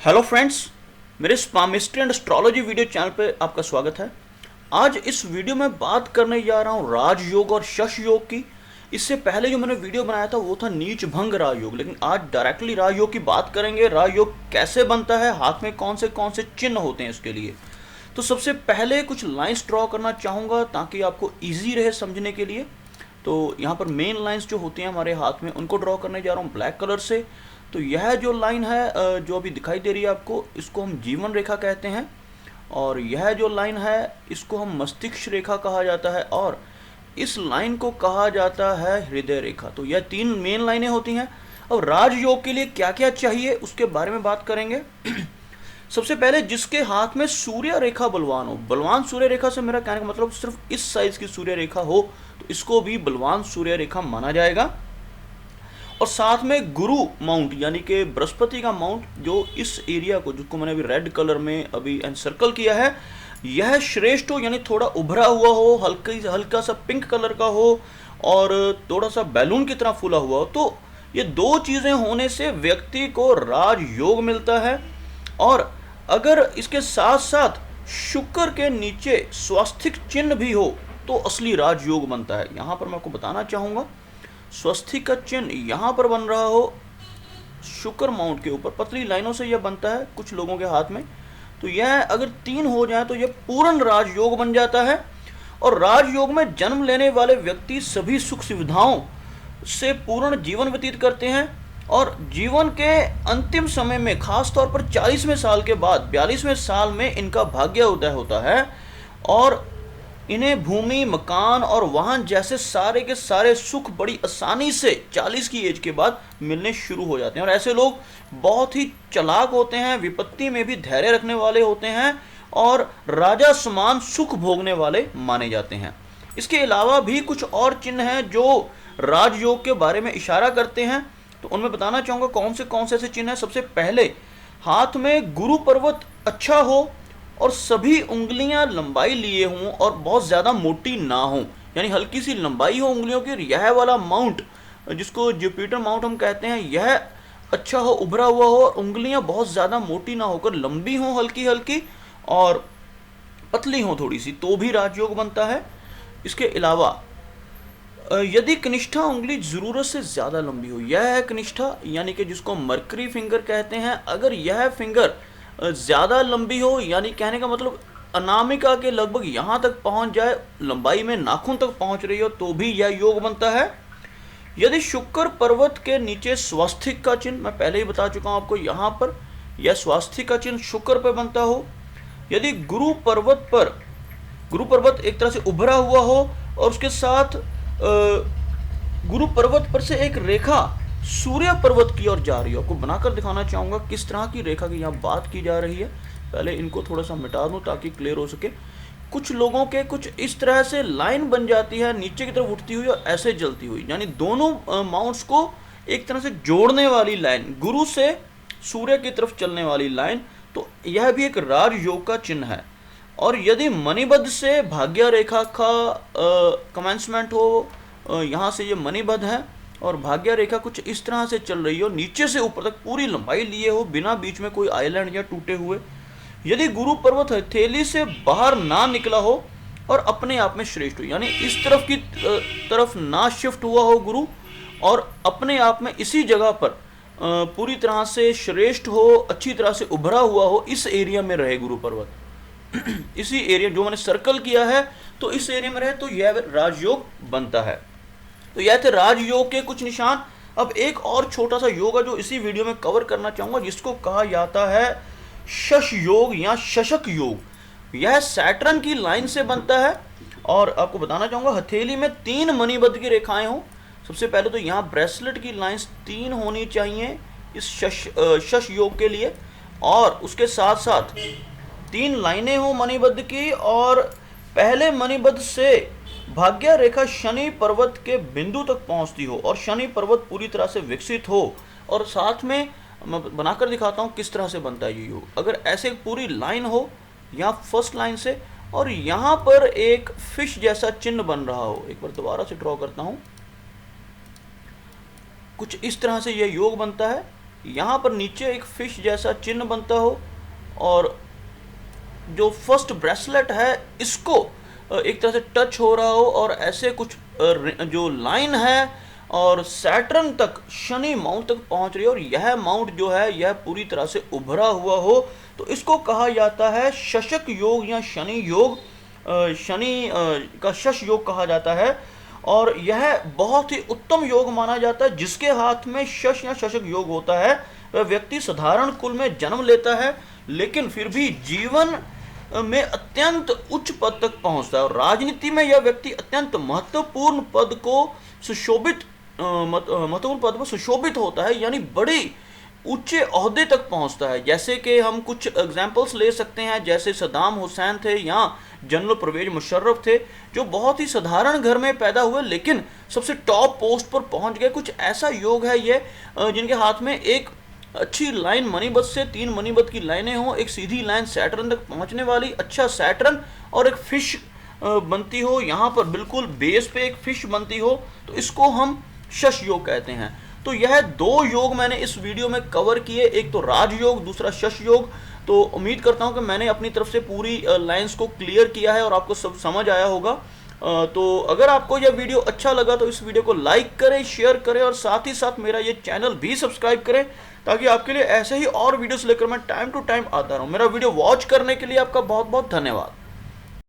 Hello friends, मेरे स्पामिस्ट्री and astrology video channel पे आपका स्वागत है। आज इस वीडियो में बात करने जा रहा हूँ राजयोग और शश योग की। इससे पहले जो मैंने वीडियो बनाया था वो था नीच भंग राजयोग, लेकिन आज डायरेक्टली राजयोग की बात करेंगे। राजयोग कैसे बनता है, हाथ में कौन से चिन्ह होते हैं इसके लिए। तो सबसे पहले कुछ लाइंस ड्रॉ करना चाहूँगा ताकि आपको ईजी रहे समझने के लिए। तो यहाँ पर मेन लाइंस जो होती हैं हमारे हाथ में, उनको ड्रॉ करने जा रहा हूँ ब्लैक कलर से। तो यह जो लाइन है जो अभी दिखाई दे रही है आपको, इसको हम जीवन रेखा कहते हैं। और यह जो लाइन है इसको हम मस्तिष्क रेखा कहा जाता है, और इस लाइन को कहा जाता है हृदय रेखा। तो यह तीन मेन लाइनें होती हैं। अब राजयोग के लिए क्या क्या चाहिए उसके बारे में बात करेंगे। सबसे पहले जिसके हाथ में सूर्य रेखा बलवान हो, बलवान सूर्य रेखा से मेरा कहने का मतलब सिर्फ इस साइज की सूर्य रेखा हो तो इसको भी बलवान सूर्य रेखा माना जाएगा। और साथ में गुरु माउंट यानी कि बृहस्पति का माउंट, जो इस एरिया को, जिसको मैंने अभी रेड कलर में अभी एनसर्कल किया है, यह श्रेष्ठ हो, यानी थोड़ा उभरा हुआ हो, हल्का सा पिंक कलर का हो और थोड़ा सा बैलून की तरह फूला हुआ हो। तो ये दो चीज़ें होने से व्यक्ति को राजयोग मिलता है। और अगर इसके साथ साथ शुक्र के नीचे स्वास्तिक चिन्ह भी हो तो असली राजयोग बनता है। यहाँ पर मैं आपको बताना चाहूँगा, स्वस्तिक का चिन्ह यहाँ पर बन रहा हो शुक्र माउंट के ऊपर, पतली लाइनों से यह बनता है कुछ लोगों के हाथ में। तो यह अगर 3 हो जाए तो यह पूर्ण राजयोग बन जाता है। और राजयोग में जन्म लेने वाले व्यक्ति सभी सुख सुविधाओं से पूर्ण जीवन व्यतीत करते हैं। और जीवन के अंतिम समय में, खास तौर पर 40वें साल के बाद 42वें साल में इनका भाग्य उदय होता है और इन्हें भूमि, मकान और वाहन जैसे सारे के सारे सुख बड़ी आसानी से 40 की एज के बाद मिलने शुरू हो जाते हैं। और ऐसे लोग बहुत ही चालाक होते हैं, विपत्ति में भी धैर्य रखने वाले होते हैं और राजा समान सुख भोगने वाले माने जाते हैं। इसके अलावा भी कुछ और चिन्ह हैं जो राजयोग के बारे में इशारा करते हैं। तो उनमें बताना चाहूँगा कौन से ऐसे चिन्ह हैं। सबसे पहले, हाथ में गुरु पर्वत अच्छा हो और सभी उंगलियां लंबाई लिए हों और बहुत ज़्यादा मोटी ना हो, यानी हल्की सी लंबाई हो उंगलियों की। यह वाला माउंट, जिसको जुपिटर माउंट हम कहते हैं, यह अच्छा हो, उभरा हुआ हो, और उंगलियां बहुत ज़्यादा मोटी ना होकर लंबी हों, हल्की हल्की और पतली हों थोड़ी सी, तो भी राजयोग बनता है। इसके अलावा यदि कनिष्ठा उंगली ज़रूरत से ज़्यादा लंबी हो, यह है कनिष्ठा, यानी कि जिसको मरकरी फिंगर कहते हैं। अगर यह फिंगर ज़्यादा लंबी हो, यानी कहने का मतलब अनामिका के लगभग यहाँ तक पहुँच जाए, लंबाई में नाखून तक पहुँच रही हो, तो भी यह योग बनता है। यदि शुक्र पर्वत के नीचे स्वास्तिक का चिन्ह, मैं पहले ही बता चुका हूँ आपको, यहाँ पर यह स्वास्तिक का चिन्ह शुक्र पर बनता हो। यदि गुरु पर्वत एक तरह से उभरा हुआ हो और उसके साथ गुरु पर्वत पर से एक रेखा सूर्य पर्वत की ओर जा रही है। आपको बनाकर दिखाना चाहूँगा किस तरह की रेखा की यहाँ बात की जा रही है। पहले इनको थोड़ा सा मिटा दूँ ताकि क्लियर हो सके। कुछ लोगों के कुछ इस तरह से लाइन बन जाती है नीचे की तरफ उठती हुई और ऐसे जलती हुई, यानी दोनों माउंट्स को एक तरह से जोड़ने वाली लाइन, गुरु से सूर्य की तरफ चलने वाली लाइन। तो यह भी एक राजयोग का चिन्ह है। और यदि मणिबद्ध से भाग्य रेखा का कमेंसमेंट हो, यहाँ से ये मणिबद्ध है और भाग्य रेखा कुछ इस तरह से चल रही हो, नीचे से ऊपर तक पूरी लंबाई लिए हो, बिना बीच में कोई आइलैंड या टूटे हुए। यदि गुरु पर्वत हथेली से बाहर ना निकला हो और अपने आप में श्रेष्ठ हो, यानी इस तरफ की तरफ ना शिफ्ट हुआ हो गुरु, और अपने आप में इसी जगह पर पूरी तरह से श्रेष्ठ हो, अच्छी तरह से उभरा हुआ हो, इस एरिया में रहे गुरु पर्वत, इसी एरिया जो मैंने सर्कल किया है, तो इस एरिया में रहे, तो यह राजयोग बनता है। तो यह थे राजयोग के कुछ निशान। अब एक और छोटा सा योग है जो इसी वीडियो में कवर करना चाहूँगा, जिसको कहा जाता है शश योग या शशक योग। यह सैटर्न की लाइन से बनता है और आपको बताना चाहूँगा हथेली में 3 मणिबद्ध की रेखाएं हों। सबसे पहले तो यहाँ ब्रेसलेट की लाइंस 3 होनी चाहिए इस शश योग के लिए, और उसके साथ साथ 3 लाइनें हों मणिबद्ध की, और पहले मणिबद्ध से भाग्य रेखा शनि पर्वत के बिंदु तक पहुंचती हो और शनि पर्वत पूरी तरह से विकसित हो। और साथ में मैं बनाकर दिखाता हूं किस तरह से बनता है ये योग। अगर ऐसे पूरी लाइन हो यहाँ फर्स्ट लाइन से, और यहाँ पर एक फिश जैसा चिन्ह बन रहा हो, एक बार दोबारा से ड्रॉ करता हूँ, कुछ इस तरह से यह योग बनता है। यहाँ पर नीचे एक फिश जैसा चिन्ह बनता हो और जो फर्स्ट ब्रेसलेट है इसको एक तरह से टच हो रहा हो और ऐसे कुछ जो लाइन है और सैटर्न तक, शनि माउंट तक पहुंच रही है और यह माउंट जो है यह पूरी तरह से उभरा हुआ हो, तो इसको कहा जाता है शशक योग या शनि योग। शनि का शश योग कहा जाता है और यह बहुत ही उत्तम योग माना जाता है। जिसके हाथ में शश या शशक योग होता है वह व्यक्ति साधारण कुल में जन्म लेता है, लेकिन फिर भी जीवन में अत्यंत उच्च पद तक पहुंचता है और राजनीति में यह व्यक्ति अत्यंत महत्वपूर्ण पद को सुशोभित महत्वपूर्ण पद पर सुशोभित होता है, यानी बड़ी ऊंचे ओहदे तक पहुंचता है। जैसे कि हम कुछ एग्जाम्पल्स ले सकते हैं, जैसे सद्दाम हुसैन थे या जनरल परवेज मुशर्रफ थे, जो बहुत ही साधारण घर में पैदा हुए लेकिन सबसे टॉप पोस्ट पर पहुंच गए। कुछ ऐसा योग है ये, जिनके हाथ में एक अच्छी लाइन मणिबत से 3 मणिबत की लाइनें हों, एक सीधी लाइन सैटर्न तक पहुंचने वाली, अच्छा सैटर्न और एक फिश बनती हो, यहाँ पर बिल्कुल बेस पे एक फिश बनती हो, तो इसको हम शश योग कहते हैं। तो यह 2 योग मैंने इस वीडियो में कवर किए, एक तो राजयोग, दूसरा शश योग। तो उम्मीद करता हूं कि मैंने अपनी तरफ से पूरी लाइंस को क्लियर किया है और आपको सब समझ आया होगा। तो अगर आपको यह वीडियो अच्छा लगा तो इस वीडियो को लाइक करें, शेयर करें और साथ ही साथ मेरा ये चैनल भी सब्सक्राइब करें, ताकि आपके लिए ऐसे ही और वीडियोस लेकर मैं टाइम टू टाइम आता रहूं। मेरा वीडियो वॉच करने के लिए आपका बहुत बहुत धन्यवाद।